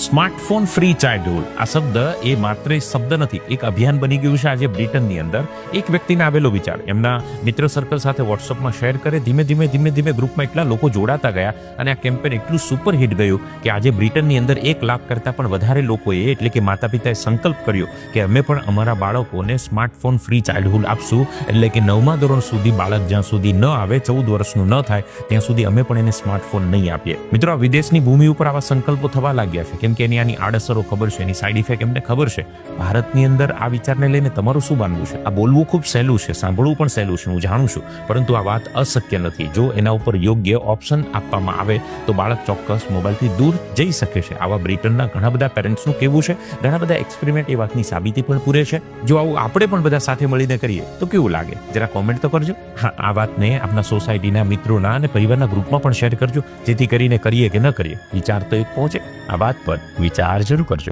Smartphone free childhood આ શબ્દ એ માત્ર શબ્દ નથી, એક અભિયાન બની ગયું છે આજે બ્રિટનની અંદર. એક વ્યક્તિને આવેલો વિચાર એમના મિત્ર સર્કલ સાથે વોટ્સઅપમાં શેર કરે, ધીમે ધીમે ગ્રુપમાં એટલા લોકો જોડાતા ગયા અને આ કેમ્પેન એટલું સુપર હિટ ગયું કે આજે બ્રિટનની અંદર 1 લાખ કરતાં પણ વધારે લોકોએ એટલે કે માતા પિતાએ સંકલ્પ કર્યો કે અમે પણ અમારા બાળકોને સ્માર્ટફોન ફ્રી ચાઇલ્ડહુડ આપશું, એટલે કે 9મા ધોરણ સુધી બાળક જ્યાં સુધી ન આવે, 14 વર્ષનું ન થાય ત્યાં સુધી અમે પણ એને સ્માર્ટફોન નહીં આપીએ. મિત્રો, આ વિદેશની ભૂમિ ઉપર આવા સંકલ્પો થવા લાગ્યા છે કેમ કે એની આની આડઅસરો ખબર છે, એની સાઈડ ઇફેક્ટ એમને ખબર છે. ભારતની અંદર આ વિચારને લઈને તમારું શું માનવું છે? આ બોલવું ખૂબ સહેલું છે, સાંભળવું પણ સહેલું છે, હું જાણું છું, પરંતુ આ વાત અશક્ય નથી. જો એના ઉપર યોગ્ય ઓપ્શન આપવામાં આવે તો બાળક ચોક્કસ મોબાઈલથી દૂર જઈ શકે છે. આવા બ્રિટનના ઘણા બધા પેરેન્ટ્સનું કહેવું છે, ઘણા બધા એક્સપેરિમેન્ટ એ વાતની સાબિતી પણ પૂરે છે. જો આવું આપણે પણ બધા સાથે મળીને કરીએ તો કેવું લાગે? જરા કોમેન્ટ તો કરજો. હા, આ વાતને આપણા સોસાયટીના મિત્રોના અને પરિવારના ગ્રુપમાં પણ શેર કરજો, જેથી કરીને કરીએ કે ન કરીએ વિચાર તો એક પહોંચે. આ વાત પર વિચાર જરૂર કરજો.